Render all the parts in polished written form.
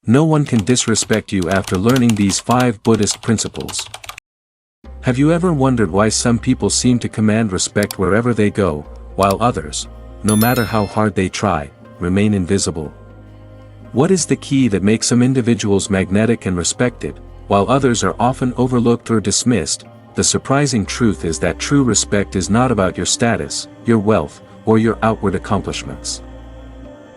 No one can disrespect you after learning these 5 Buddhist principles. Have you ever wondered why some people seem to command respect wherever they go, while others, no matter how hard they try, remain invisible? What is the key that makes some individuals magnetic and respected, while others are often overlooked or dismissed? The surprising truth is that true respect is not about your status, your wealth, or your outward accomplishments.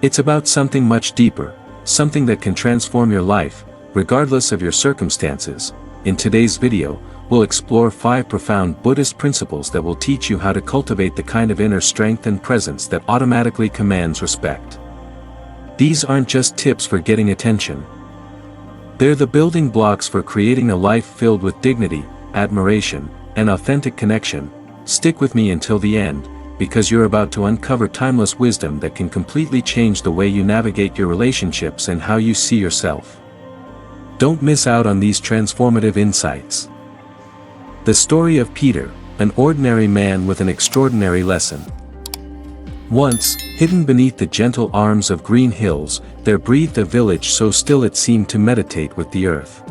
It's about something much deeper, something that can transform your life, regardless of your circumstances. In today's video, we'll explore 5 profound Buddhist principles that will teach you how to cultivate the kind of inner strength and presence that automatically commands respect. These aren't just tips for getting attention. They're the building blocks for creating a life filled with dignity, admiration, and authentic connection. Stick with me until the end, because you're about to uncover timeless wisdom that can completely change the way you navigate your relationships and how you see yourself. Don't miss out on these transformative insights. The story of Peter, an ordinary man with an extraordinary lesson. Once, hidden beneath the gentle arms of green hills, there breathed a village so still it seemed to meditate with the earth.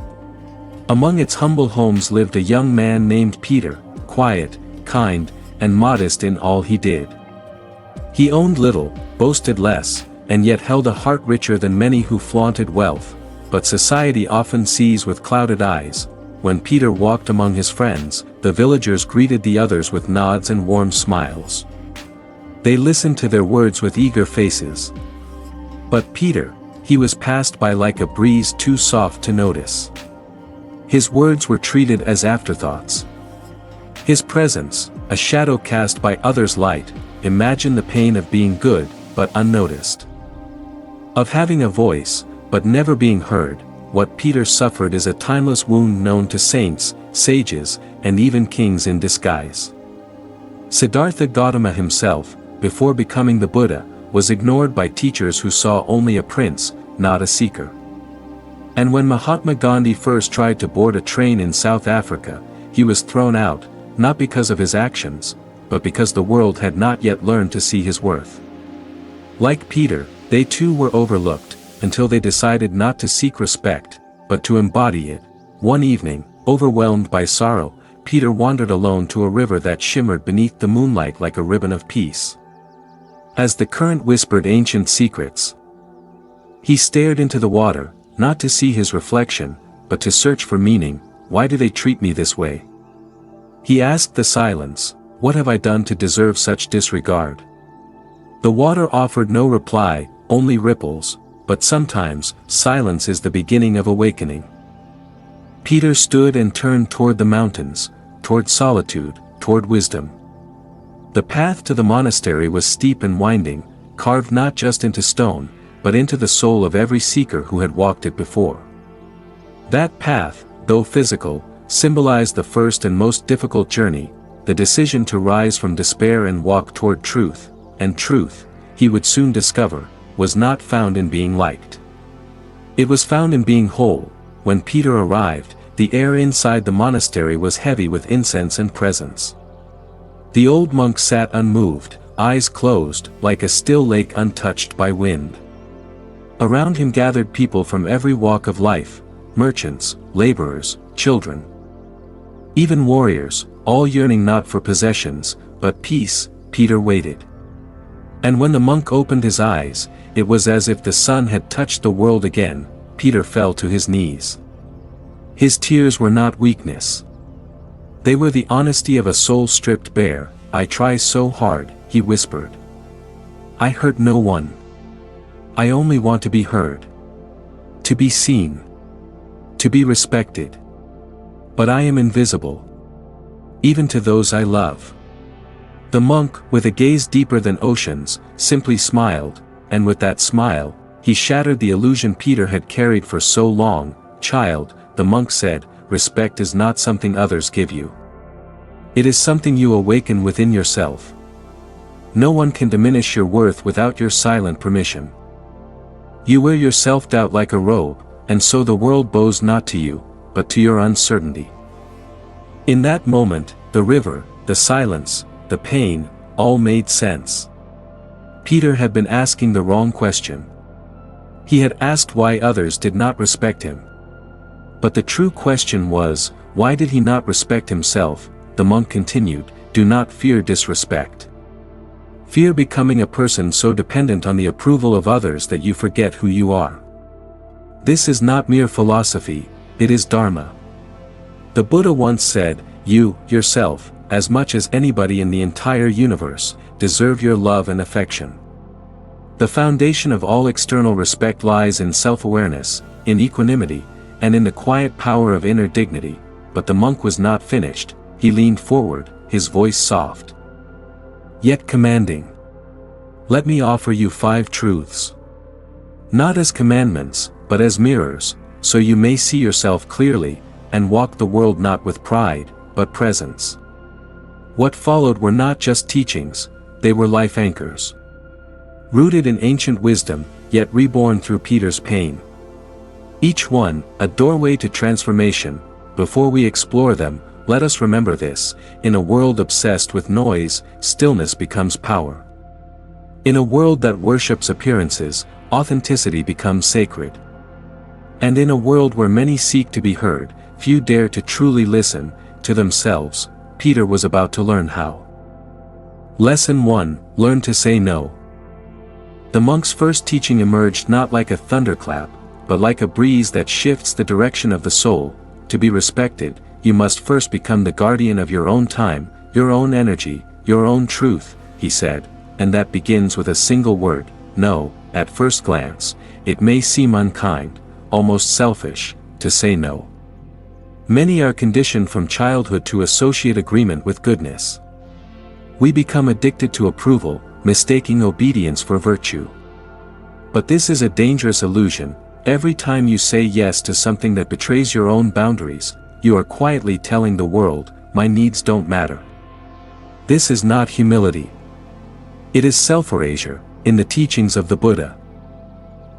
Among its humble homes lived a young man named Peter, quiet, kind, and modest in all he did. He owned little, boasted less, and yet held a heart richer than many who flaunted wealth, but society often sees with clouded eyes. When Peter walked among his friends, the villagers greeted the others with nods and warm smiles. They listened to their words with eager faces. But Peter, he was passed by like a breeze too soft to notice. His words were treated as afterthoughts. His presence, a shadow cast by others' light. Imagine the pain of being good, but unnoticed. Of having a voice, but never being heard. What Peter suffered is a timeless wound known to saints, sages, and even kings in disguise. Siddhartha Gautama himself, before becoming the Buddha, was ignored by teachers who saw only a prince, not a seeker. And when Mahatma Gandhi first tried to board a train in South Africa, he was thrown out, not because of his actions, but because the world had not yet learned to see his worth. Like Peter, they too were overlooked, until they decided not to seek respect, but to embody it. One evening, overwhelmed by sorrow, Peter wandered alone to a river that shimmered beneath the moonlight like a ribbon of peace. As the current whispered ancient secrets, he stared into the water, not to see his reflection, but to search for meaning. Why do they treat me this way? He asked the silence, what have I done to deserve such disregard? The water offered no reply, only ripples, but sometimes, silence is the beginning of awakening. Peter stood and turned toward the mountains, toward solitude, toward wisdom. The path to the monastery was steep and winding, carved not just into stone, but into the soul of every seeker who had walked it before. That path, though physical, symbolized the first and most difficult journey, the decision to rise from despair and walk toward truth, and truth, he would soon discover, was not found in being liked. It was found in being whole. When Peter arrived, the air inside the monastery was heavy with incense and presence. The old monk sat unmoved, eyes closed, like a still lake untouched by wind. Around him gathered people from every walk of life, merchants, laborers, children. Even warriors, all yearning not for possessions, but peace. Peter waited. And when the monk opened his eyes, it was as if the sun had touched the world again. Peter fell to his knees. His tears were not weakness. They were the honesty of a soul stripped bare. I try so hard, he whispered. I hurt no one. I only want to be heard. To be seen. To be respected. But I am invisible. Even to those I love. The monk, with a gaze deeper than oceans, simply smiled, and with that smile, he shattered the illusion Peter had carried for so long. Child, the monk said, respect is not something others give you. It is something you awaken within yourself. No one can diminish your worth without your silent permission. You wear your self-doubt like a robe, and so the world bows not to you, but to your uncertainty. In that moment, the river, the silence, the pain, all made sense. Peter had been asking the wrong question. He had asked why others did not respect him. But the true question was, why did he not respect himself? The monk continued, do not fear disrespect. Fear becoming a person so dependent on the approval of others that you forget who you are. This is not mere philosophy, it is Dharma. The Buddha once said, you, yourself, as much as anybody in the entire universe, deserve your love and affection. The foundation of all external respect lies in self-awareness, in equanimity, and in the quiet power of inner dignity. But the monk was not finished. He leaned forward, his voice soft, yet commanding. Let me offer you 5 truths. Not as commandments, but as mirrors, so you may see yourself clearly, and walk the world not with pride, but presence. What followed were not just teachings, they were life anchors. Rooted in ancient wisdom, yet reborn through Peter's pain. Each one, a doorway to transformation. Before we explore them, let us remember this, in a world obsessed with noise, stillness becomes power. In a world that worships appearances, authenticity becomes sacred. And in a world where many seek to be heard, few dare to truly listen to themselves. Peter was about to learn how. Lesson 1, learn to say no. The monk's first teaching emerged not like a thunderclap, but like a breeze that shifts the direction of the soul. To be respected, you must first become the guardian of your own time, your own energy, your own truth, he said, and that begins with a single word, no. At first glance, it may seem unkind, almost selfish, to say no. Many are conditioned from childhood to associate agreement with goodness. We become addicted to approval, mistaking obedience for virtue. But this is a dangerous illusion. Every time you say yes to something that betrays your own boundaries, you are quietly telling the world, my needs don't matter. This is not humility. It is self-erasure, in the teachings of the Buddha.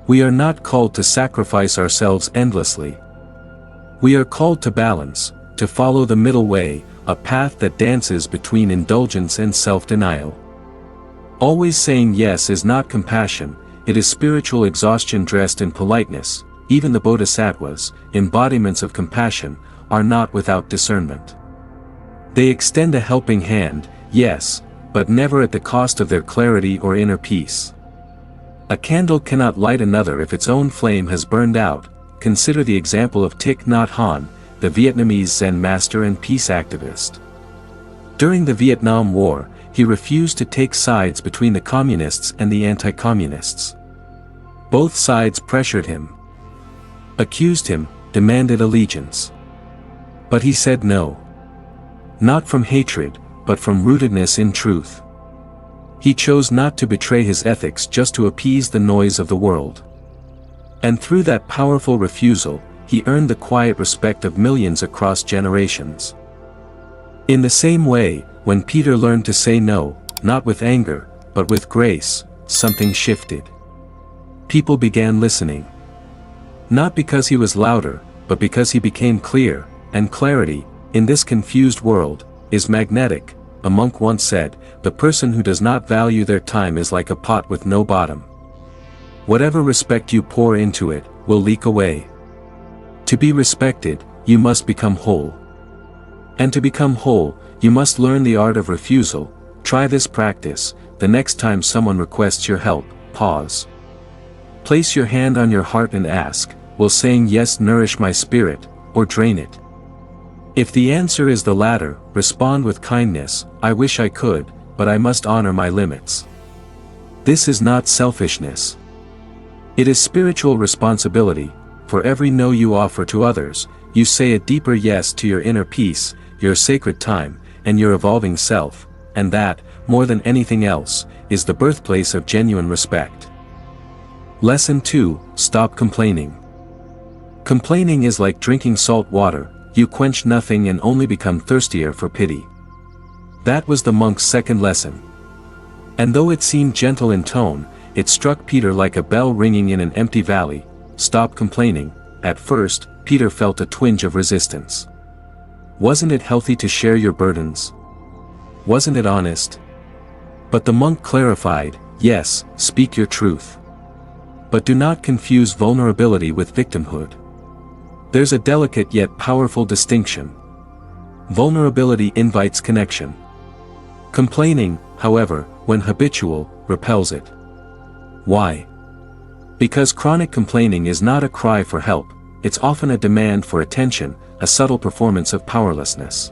We are not called to sacrifice ourselves endlessly. We are called to balance, to follow the middle way, a path that dances between indulgence and self-denial. Always saying yes is not compassion, it is spiritual exhaustion dressed in politeness. Even the bodhisattvas, embodiments of compassion, are not without discernment. They extend a helping hand, yes, but never at the cost of their clarity or inner peace. A candle cannot light another if its own flame has burned out. Consider the example of Thich Nhat Hanh, the Vietnamese Zen master and peace activist. During the Vietnam War, he refused to take sides between the communists and the anti-communists. Both sides pressured him, accused him, demanded allegiance. But he said no. Not from hatred, but from rootedness in truth. He chose not to betray his ethics just to appease the noise of the world. And through that powerful refusal, he earned the quiet respect of millions across generations. In the same way, when Peter learned to say no, not with anger, but with grace, something shifted. People began listening. Not because he was louder, but because he became clear, and clarity, in this confused world, is magnetic. A monk once said, the person who does not value their time is like a pot with no bottom. Whatever respect you pour into it, will leak away. To be respected, you must become whole. And to become whole, you must learn the art of refusal. Try this practice. The next time someone requests your help, pause. Place your hand on your heart and ask, will saying yes nourish my spirit, or drain it? If the answer is the latter, respond with kindness, I wish I could, but I must honor my limits. This is not selfishness. It is spiritual responsibility. For every no you offer to others, you say a deeper yes to your inner peace, your sacred time, and your evolving self, and that, more than anything else, is the birthplace of genuine respect. Lesson 2, stop complaining. Complaining is like drinking salt water, you quench nothing and only become thirstier for pity. That was the monk's second lesson. And though it seemed gentle in tone, it struck Peter like a bell ringing in an empty valley. Stop complaining. At first, Peter felt a twinge of resistance. Wasn't it healthy to share your burdens? Wasn't it honest? But the monk clarified, yes, speak your truth. But do not confuse vulnerability with victimhood. There's a delicate yet powerful distinction. Vulnerability invites connection. Complaining, however, when habitual, repels it. Why? Because chronic complaining is not a cry for help, it's often a demand for attention, a subtle performance of powerlessness.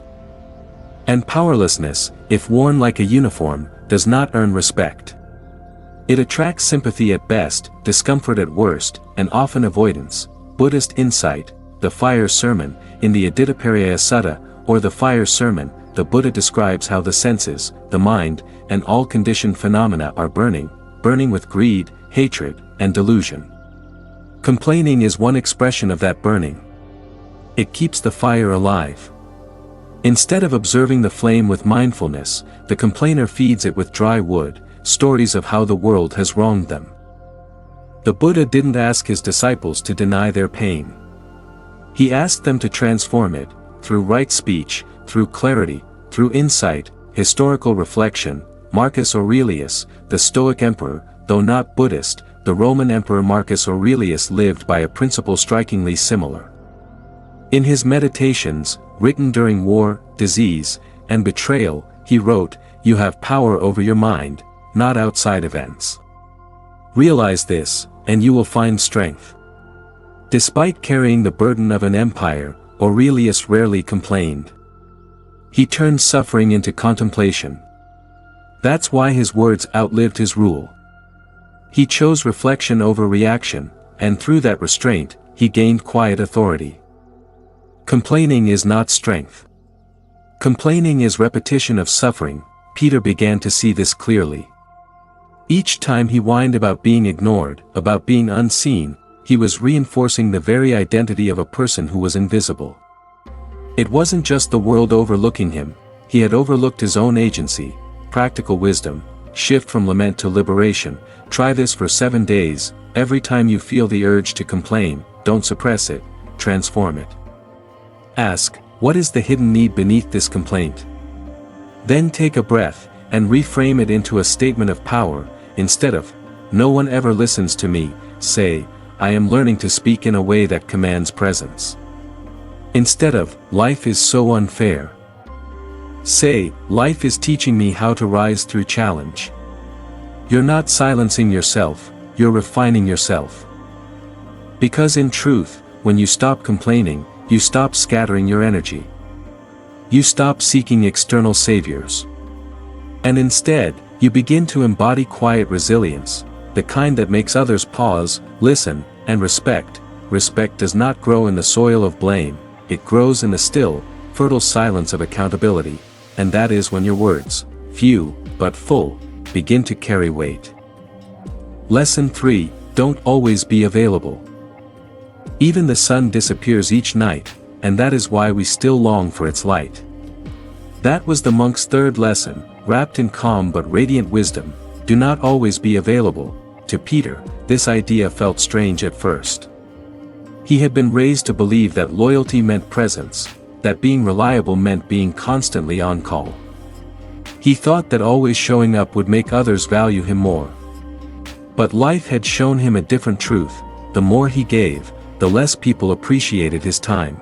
And powerlessness, if worn like a uniform, does not earn respect. It attracts sympathy at best, discomfort at worst, and often avoidance. Buddhist insight, the fire sermon, in the Aditaparaya Sutta, or the fire sermon, the Buddha describes how the senses, the mind, and all conditioned phenomena are burning with greed, hatred, and delusion. Complaining is one expression of that burning. It keeps the fire alive. Instead of observing the flame with mindfulness, the complainer feeds it with dry wood, stories of how the world has wronged them. The Buddha didn't ask his disciples to deny their pain. He asked them to transform it, through right speech, through clarity, through insight, historical reflection. Marcus Aurelius, the Stoic emperor, though not Buddhist, the Roman emperor Marcus Aurelius lived by a principle strikingly similar. In his Meditations, written during war, disease, and betrayal, he wrote, "You have power over your mind, not outside events. Realize this, and you will find strength." Despite carrying the burden of an empire, Aurelius rarely complained. He turned suffering into contemplation. That's why his words outlived his rule. He chose reflection over reaction, and through that restraint, he gained quiet authority. Complaining is not strength. Complaining is repetition of suffering. Peter began to see this clearly. Each time he whined about being ignored, about being unseen, he was reinforcing the very identity of a person who was invisible. It wasn't just the world overlooking him, he had overlooked his own agency. Practical wisdom, shift from lament to liberation. Try this for 7 days. Every time you feel the urge to complain, don't suppress it, transform it. Ask, what is the hidden need beneath this complaint? Then take a breath, and reframe it into a statement of power. Instead of, "No one ever listens to me," say, "I am learning to speak in a way that commands presence." Instead of, "Life is so unfair," say, "Life is teaching me how to rise through challenge." You're not silencing yourself, you're refining yourself. Because in truth, when you stop complaining, you stop scattering your energy. You stop seeking external saviors. And instead, you begin to embody quiet resilience, the kind that makes others pause, listen, and respect. Respect does not grow in the soil of blame, it grows in the still, fertile silence of accountability, and that is when your words, few, but full, begin to carry weight. Lesson 3, don't always be available. Even the sun disappears each night, and that is why we still long for its light. That was the monk's third lesson, wrapped in calm but radiant wisdom. Do not always be available. To Peter, this idea felt strange at first. He had been raised to believe that loyalty meant presence, that being reliable meant being constantly on call. He thought that always showing up would make others value him more. But life had shown him a different truth. The more he gave, the less people appreciated his time.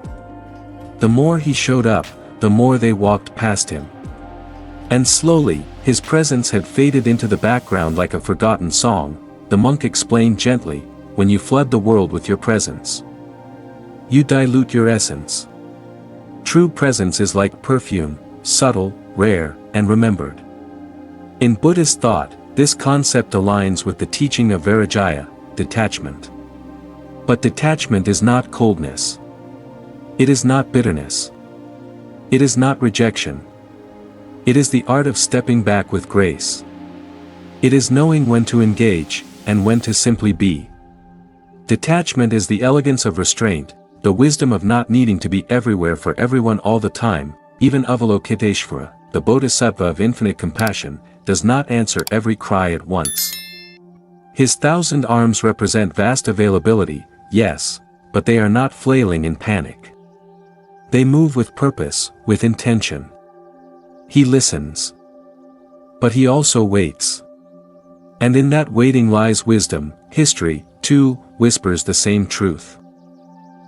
The more he showed up, the more they walked past him. And slowly, his presence had faded into the background like a forgotten song. The monk explained gently, when you flood the world with your presence, you dilute your essence. True presence is like perfume, subtle, rare, and remembered. In Buddhist thought, this concept aligns with the teaching of Viraja, detachment. But detachment is not coldness. It is not bitterness. It is not rejection. It is the art of stepping back with grace. It is knowing when to engage, and when to simply be. Detachment is the elegance of restraint, the wisdom of not needing to be everywhere for everyone all the time. Even Avalokiteshvara, the Bodhisattva of infinite compassion, does not answer every cry at once. His 1,000 arms represent vast availability, yes, but they are not flailing in panic. They move with purpose, with intention. He listens. But he also waits. And in that waiting lies wisdom. History, 2. Whispers the same truth.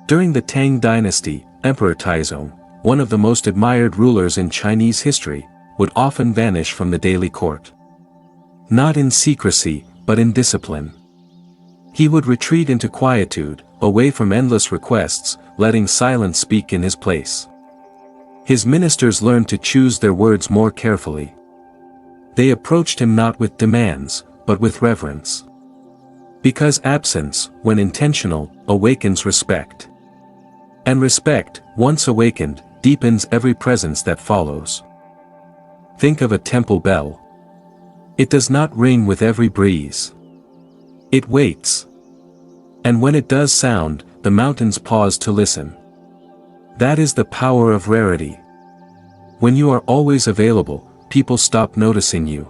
During the Tang dynasty, Emperor Taizong, one of the most admired rulers in Chinese history, would often vanish from the daily court. Not in secrecy, but in discipline. He would retreat into quietude, away from endless requests, letting silence speak in his place. His ministers learned to choose their words more carefully. They approached him not with demands, but with reverence. Because absence, when intentional, awakens respect. And respect, once awakened, deepens every presence that follows. Think of a temple bell. It does not ring with every breeze. It waits. And when it does sound, the mountains pause to listen. That is the power of rarity. When you are always available, people stop noticing you.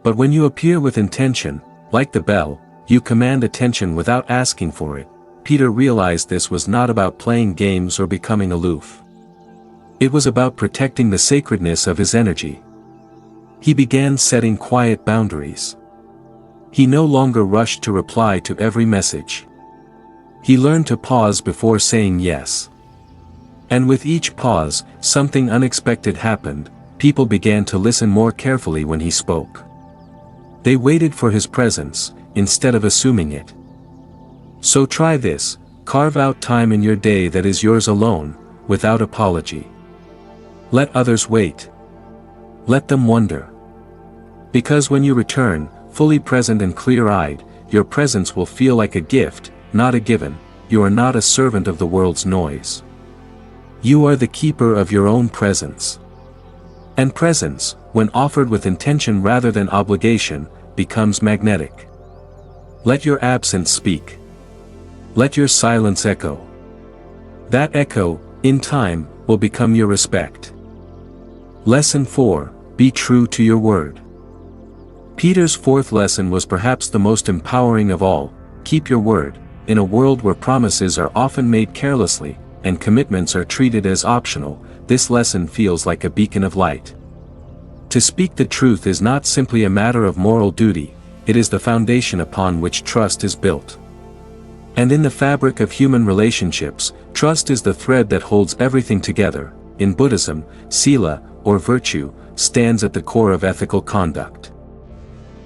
But when you appear with intention, like the bell, you command attention without asking for it. Peter realized this was not about playing games or becoming aloof. It was about protecting the sacredness of his energy. He began setting quiet boundaries. He no longer rushed to reply to every message. He learned to pause before saying yes. And with each pause, something unexpected happened. People began to listen more carefully when he spoke. They waited for his presence, instead of assuming it. So try this: carve out time in your day that is yours alone, without apology. Let others wait. Let them wonder. Because when you return, fully present and clear-eyed, your presence will feel like a gift, not a given. You are not a servant of the world's noise. You are the keeper of your own presence. And presence, when offered with intention rather than obligation, becomes magnetic. Let your absence speak. Let your silence echo. That echo, in time, will become your respect. Lesson 4. Be true to your word. Peter's fourth lesson was perhaps the most empowering of all: keep your word. In a world where promises are often made carelessly, and commitments are treated as optional, this lesson feels like a beacon of light. To speak the truth is not simply a matter of moral duty, it is the foundation upon which trust is built. And in the fabric of human relationships, trust is the thread that holds everything together. In Buddhism, sila, or virtue, stands at the core of ethical conduct.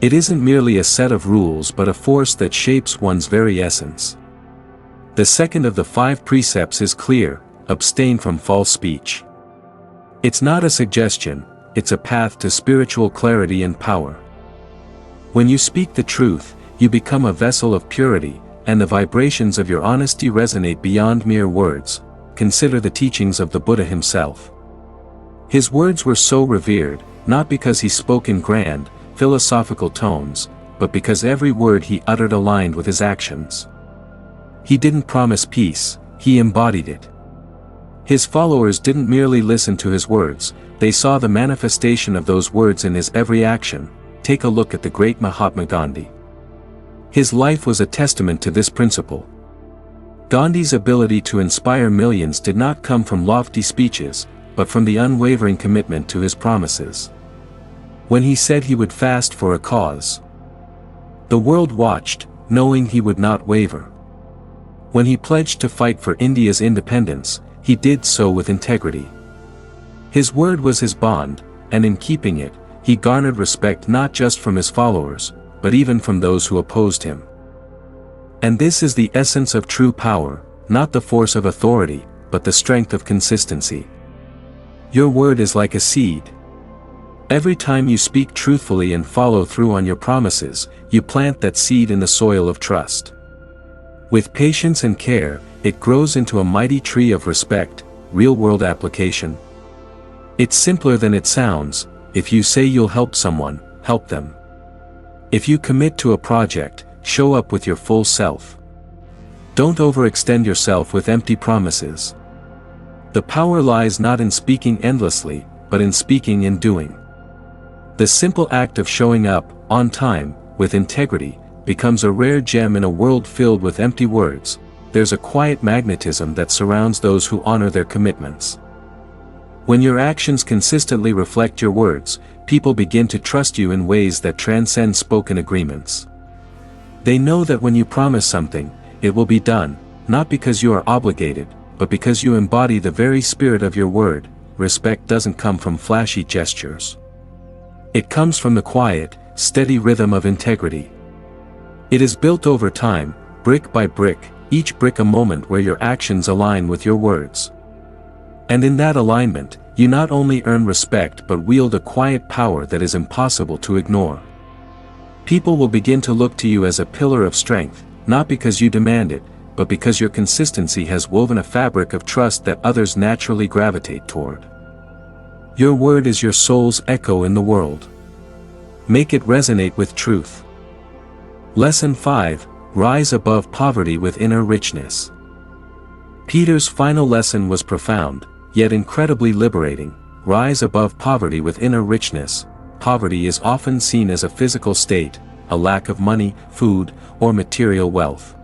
It isn't merely a set of rules but a force that shapes one's very essence. The second of the 5 precepts is clear: abstain from false speech. It's not a suggestion, it's a path to spiritual clarity and power. When you speak the truth, you become a vessel of purity, and the vibrations of your honesty resonate beyond mere words. Consider the teachings of the Buddha himself. His words were so revered, not because he spoke in grand, philosophical tones, but because every word he uttered aligned with his actions. He didn't promise peace, he embodied it. His followers didn't merely listen to his words, they saw the manifestation of those words in his every action. Take a look at the great Mahatma Gandhi. His life was a testament to this principle. Gandhi's ability to inspire millions did not come from lofty speeches, but from the unwavering commitment to his promises. When he said he would fast for a cause, the world watched, knowing he would not waver. When he pledged to fight for India's independence, he did so with integrity. His word was his bond, and in keeping it, he garnered respect not just from his followers, but even from those who opposed him. And this is the essence of true power, not the force of authority, but the strength of consistency. Your word is like a seed. Every time you speak truthfully and follow through on your promises, you plant that seed in the soil of trust. With patience and care, it grows into a mighty tree of respect, real-world application. It's simpler than it sounds. If you say you'll help someone, help them. If you commit to a project, show up with your full self. Don't overextend yourself with empty promises. The power lies not in speaking endlessly, but in speaking and doing. The simple act of showing up, on time, with integrity, becomes a rare gem in a world filled with empty words. There's a quiet magnetism that surrounds those who honor their commitments. When your actions consistently reflect your words, people begin to trust you in ways that transcend spoken agreements. They know that when you promise something, it will be done, not because you are obligated, but because you embody the very spirit of your word. Respect doesn't come from flashy gestures. It comes from the quiet, steady rhythm of integrity. It is built over time, brick by brick, each brick a moment where your actions align with your words. And in that alignment, you not only earn respect but wield a quiet power that is impossible to ignore. People will begin to look to you as a pillar of strength, not because you demand it, but because your consistency has woven a fabric of trust that others naturally gravitate toward. Your word is your soul's echo in the world. Make it resonate with truth. Lesson 5: Rise above poverty with inner richness. Peter's final lesson was profound, yet incredibly liberating. Rise above poverty with inner richness. Poverty is often seen as a physical state, a lack of money, food, or material wealth.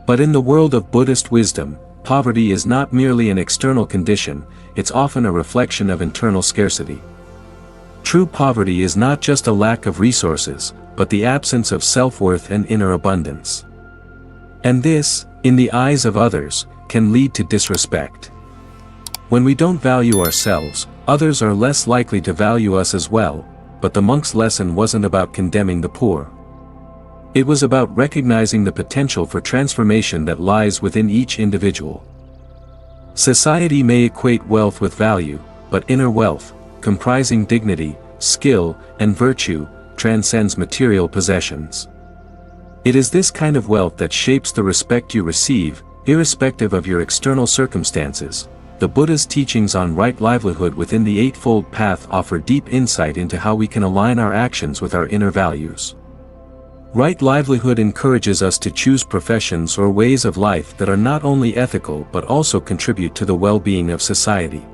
But in the world of Buddhist wisdom, poverty is not merely an external condition, it's often a reflection of internal scarcity. True poverty is not just a lack of resources, but the absence of self-worth and inner abundance. And this, in the eyes of others, can lead to disrespect. When we don't value ourselves, others are less likely to value us as well, but the monk's lesson wasn't about condemning the poor. It was about recognizing the potential for transformation that lies within each individual. Society may equate wealth with value, but inner wealth, comprising dignity, skill, and virtue, transcends material possessions. It is this kind of wealth that shapes the respect you receive, irrespective of your external circumstances. The Buddha's teachings on right livelihood within the Eightfold Path offer deep insight into how we can align our actions with our inner values. Right livelihood encourages us to choose professions or ways of life that are not only ethical but also contribute to the well-being of society.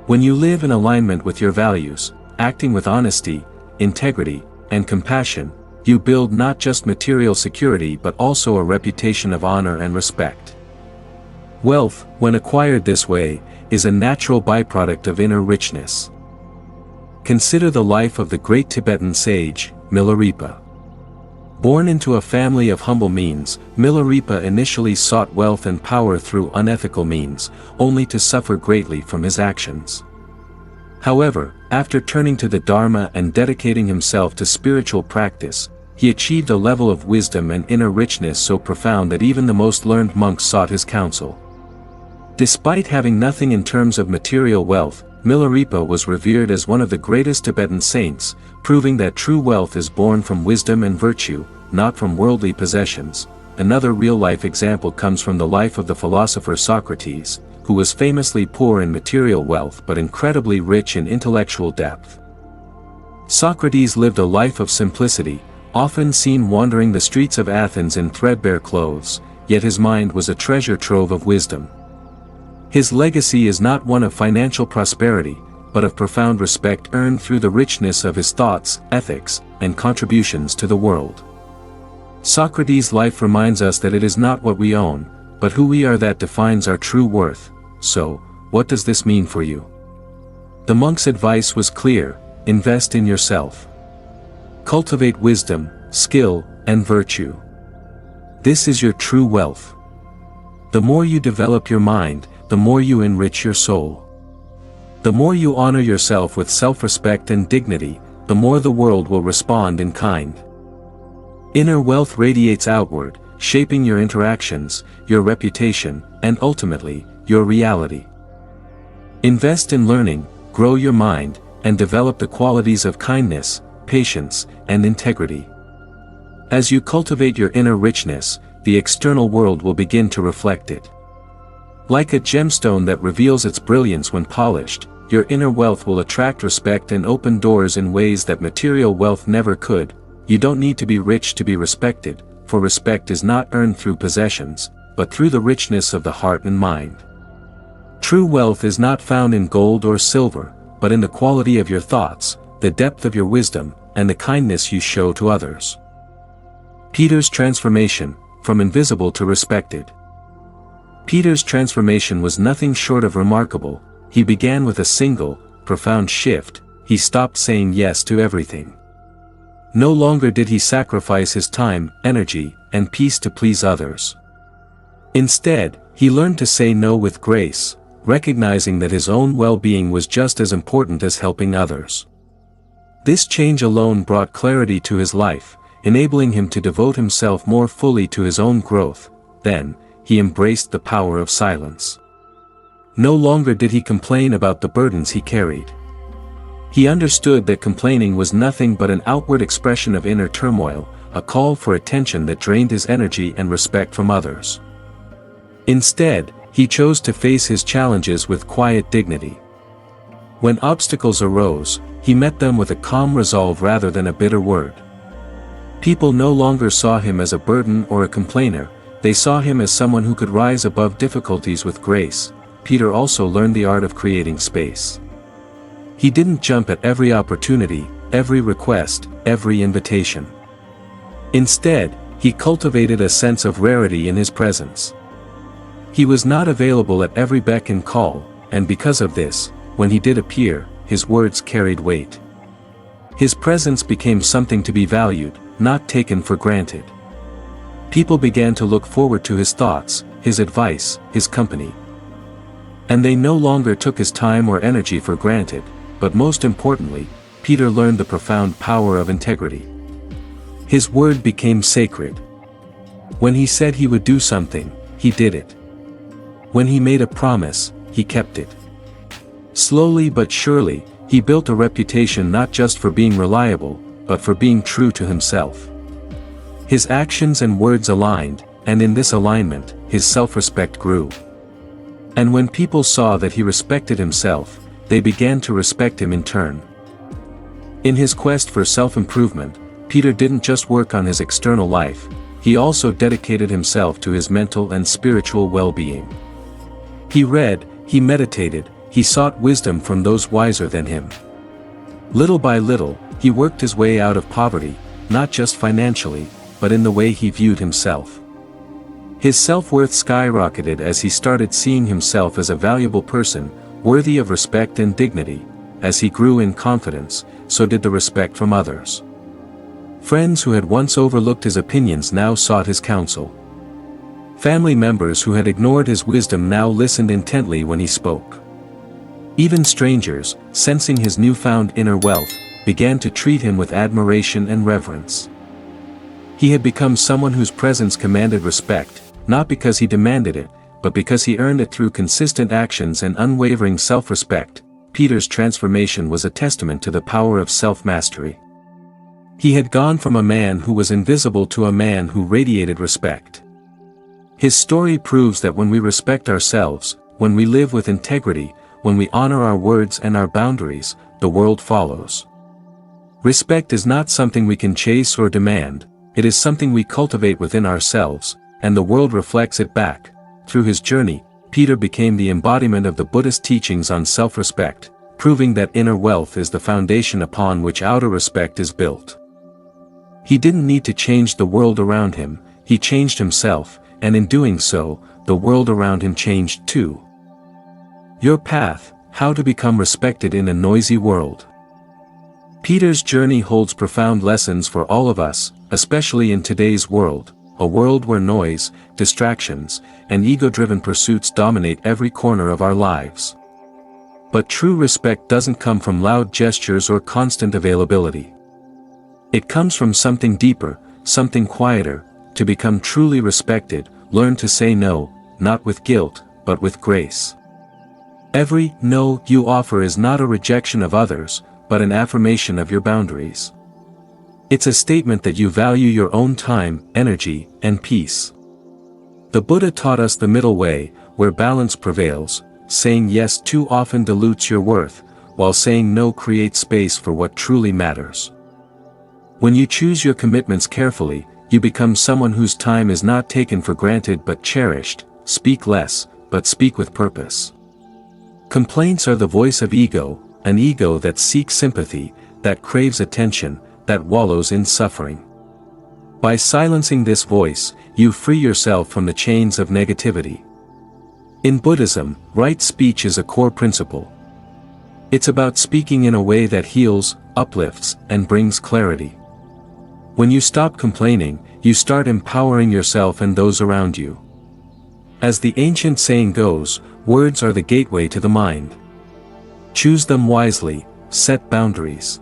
When you live in alignment with your values, acting with honesty, integrity, and compassion, you build not just material security but also a reputation of honor and respect. Wealth, when acquired this way, is a natural byproduct of inner richness. Consider the life of the great Tibetan sage, Milarepa. Born into a family of humble means, Milarepa initially sought wealth and power through unethical means, only to suffer greatly from his actions. However, after turning to the Dharma and dedicating himself to spiritual practice, he achieved a level of wisdom and inner richness so profound that even the most learned monks sought his counsel. Despite having nothing in terms of material wealth, Milarepa was revered as one of the greatest Tibetan saints, proving that true wealth is born from wisdom and virtue, not from worldly possessions. Another real-life example comes from the life of the philosopher Socrates, who was famously poor in material wealth but incredibly rich in intellectual depth. Socrates lived a life of simplicity, often seen wandering the streets of Athens in threadbare clothes, yet his mind was a treasure trove of wisdom. His legacy is not one of financial prosperity, but of profound respect earned through the richness of his thoughts, ethics, and contributions to the world. Socrates' life reminds us that it is not what we own, but who we are that defines our true worth. So, what does this mean for you? The monk's advice was clear: invest in yourself. Cultivate wisdom, skill, and virtue. This is your true wealth. The more you develop your mind, the more you enrich your soul. The more you honor yourself with self-respect and dignity, the more the world will respond in kind. Inner wealth radiates outward, shaping your interactions, your reputation, and ultimately, your reality. Invest in learning, grow your mind, and develop the qualities of kindness, patience, and integrity. As you cultivate your inner richness, the external world will begin to reflect it. Like a gemstone that reveals its brilliance when polished, your inner wealth will attract respect and open doors in ways that material wealth never could. You don't need to be rich to be respected, for respect is not earned through possessions, but through the richness of the heart and mind. True wealth is not found in gold or silver, but in the quality of your thoughts, the depth of your wisdom, and the kindness you show to others. Peter's transformation, from invisible to respected. Peter's transformation was nothing short of remarkable. He began with a single, profound shift. He stopped saying yes to everything. No longer did he sacrifice his time, energy, and peace to please others. Instead, he learned to say no with grace, recognizing that his own well-being was just as important as helping others. This change alone brought clarity to his life, enabling him to devote himself more fully to his own growth. Then, he embraced the power of silence. No longer did he complain about the burdens he carried. He understood that complaining was nothing but an outward expression of inner turmoil, a call for attention that drained his energy and respect from others. Instead, he chose to face his challenges with quiet dignity. When obstacles arose, he met them with a calm resolve rather than a bitter word. People no longer saw him as a burden or a complainer, they saw him as someone who could rise above difficulties with grace. Peter also learned the art of creating space. He didn't jump at every opportunity, every request, every invitation. Instead, he cultivated a sense of rarity in his presence. He was not available at every beck and call, and because of this, when he did appear, his words carried weight. His presence became something to be valued, not taken for granted. People began to look forward to his thoughts, his advice, his company. And they no longer took his time or energy for granted, but most importantly, Peter learned the profound power of integrity. His word became sacred. When he said he would do something, he did it. When he made a promise, he kept it. Slowly but surely, he built a reputation not just for being reliable, but for being true to himself. His actions and words aligned, and in this alignment, his self-respect grew. And when people saw that he respected himself, they began to respect him in turn. In his quest for self-improvement, Peter didn't just work on his external life, he also dedicated himself to his mental and spiritual well-being. He read, he meditated, he sought wisdom from those wiser than him. Little by little, he worked his way out of poverty, not just financially, but in the way he viewed himself. His self-worth skyrocketed as he started seeing himself as a valuable person, worthy of respect and dignity. As he grew in confidence, so did the respect from others. Friends who had once overlooked his opinions now sought his counsel. Family members who had ignored his wisdom now listened intently when he spoke. Even strangers, sensing his newfound inner wealth, began to treat him with admiration and reverence. He had become someone whose presence commanded respect, not because he demanded it, but because he earned it through consistent actions and unwavering self-respect. Peter's transformation was a testament to the power of self-mastery. He had gone from a man who was invisible to a man who radiated respect. His story proves that when we respect ourselves, when we live with integrity, when we honor our words and our boundaries, the world follows. Respect is not something we can chase or demand, it is something we cultivate within ourselves, and the world reflects it back. Through his journey, Peter became the embodiment of the Buddhist teachings on self-respect, proving that inner wealth is the foundation upon which outer respect is built. He didn't need to change the world around him, he changed himself, and in doing so, the world around him changed too. Your path, how to become respected in a noisy world. Peter's journey holds profound lessons for all of us, especially in today's world, a world where noise, distractions, and ego-driven pursuits dominate every corner of our lives. But true respect doesn't come from loud gestures or constant availability. It comes from something deeper, something quieter. To become truly respected, learn to say no, not with guilt, but with grace. Every no you offer is not a rejection of others, but an affirmation of your boundaries. It's a statement that you value your own time, energy, and peace. The Buddha taught us the middle way, where balance prevails. Saying yes too often dilutes your worth, while saying no creates space for what truly matters. When you choose your commitments carefully, you become someone whose time is not taken for granted but cherished. Speak less, but speak with purpose. Complaints are the voice of ego, an ego that seeks sympathy, that craves attention, that wallows in suffering. By silencing this voice, you free yourself from the chains of negativity. In Buddhism, right speech is a core principle. It's about speaking in a way that heals, uplifts, and brings clarity. When you stop complaining, you start empowering yourself and those around you. As the ancient saying goes, words are the gateway to the mind. Choose them wisely, set boundaries.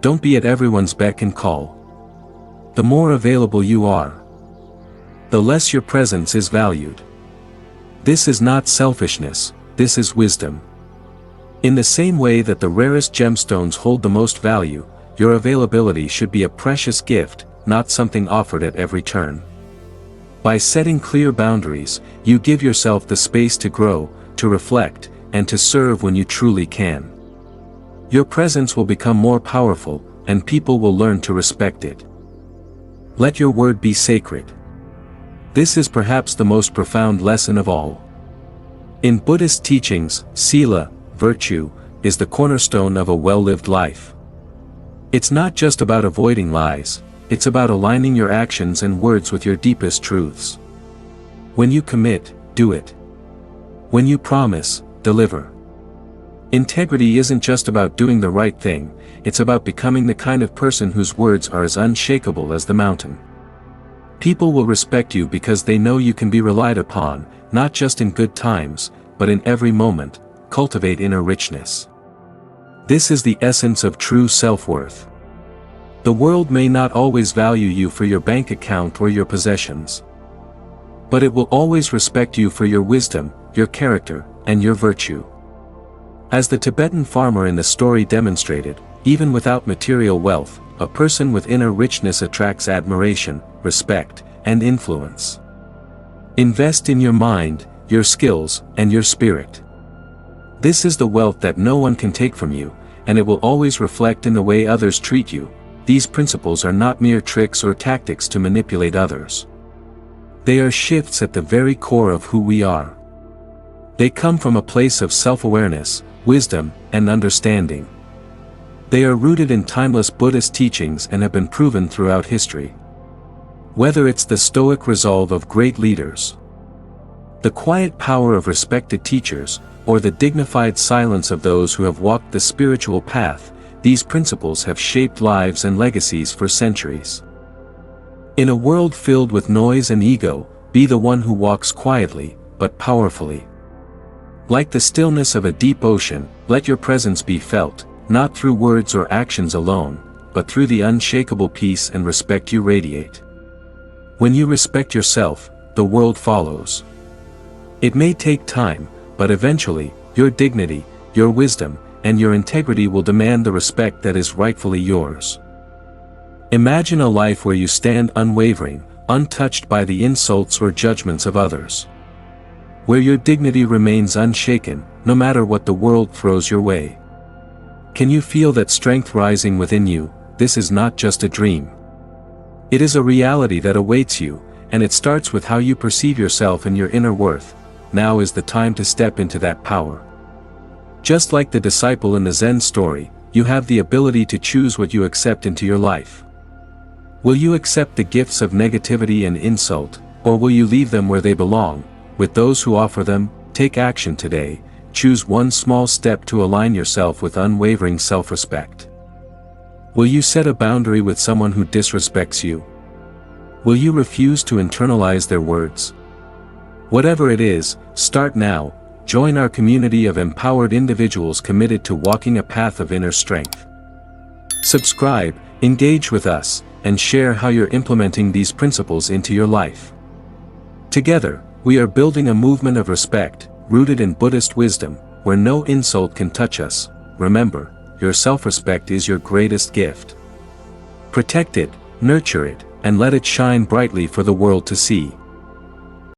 Don't be at everyone's beck and call. The more available you are, the less your presence is valued. This is not selfishness, this is wisdom. In the same way that the rarest gemstones hold the most value, your availability should be a precious gift, not something offered at every turn. By setting clear boundaries, you give yourself the space to grow, to reflect, and to serve when you truly can. Your presence will become more powerful, and people will learn to respect it. Let your word be sacred. This is perhaps the most profound lesson of all. In Buddhist teachings, sila, virtue, is the cornerstone of a well-lived life. It's not just about avoiding lies, it's about aligning your actions and words with your deepest truths. When you commit, do it. When you promise, deliver. Integrity isn't just about doing the right thing, it's about becoming the kind of person whose words are as unshakable as the mountain. People will respect you because they know you can be relied upon, not just in good times, but in every moment. Cultivate inner richness. This is the essence of true self-worth. The world may not always value you for your bank account or your possessions, but it will always respect you for your wisdom, your character, and your virtue. As the Tibetan farmer in the story demonstrated, even without material wealth, a person with inner richness attracts admiration, respect, and influence. Invest in your mind, your skills, and your spirit. This is the wealth that no one can take from you, and it will always reflect in the way others treat you. These principles are not mere tricks or tactics to manipulate others. They are shifts at the very core of who we are. They come from a place of self-awareness, wisdom, and understanding. They are rooted in timeless Buddhist teachings and have been proven throughout history. Whether it's the stoic resolve of great leaders, the quiet power of respected teachers, or the dignified silence of those who have walked the spiritual path, these principles have shaped lives and legacies for centuries. In a world filled with noise and ego, be the one who walks quietly, but powerfully. Like the stillness of a deep ocean, let your presence be felt, not through words or actions alone, but through the unshakable peace and respect you radiate. When you respect yourself, the world follows. It may take time, but eventually, your dignity, your wisdom, and your integrity will demand the respect that is rightfully yours. Imagine a life where you stand unwavering, untouched by the insults or judgments of others. Where your dignity remains unshaken, no matter what the world throws your way. Can you feel that strength rising within you? This is not just a dream. It is a reality that awaits you, and it starts with how you perceive yourself and your inner worth. Now is the time to step into that power. Just like the disciple in the Zen story, you have the ability to choose what you accept into your life. Will you accept the gifts of negativity and insult, or will you leave them where they belong, with those who offer them? Take action today. Choose one small step to align yourself with unwavering self-respect. Will you set a boundary with someone who disrespects you? Will you refuse to internalize their words? Whatever it is, start now. Join our community of empowered individuals committed to walking a path of inner strength. Subscribe, engage with us, and share how you're implementing these principles into your life. Together, we are building a movement of respect, rooted in Buddhist wisdom, where no insult can touch us. Remember, your self-respect is your greatest gift. Protect it, nurture it, and let it shine brightly for the world to see.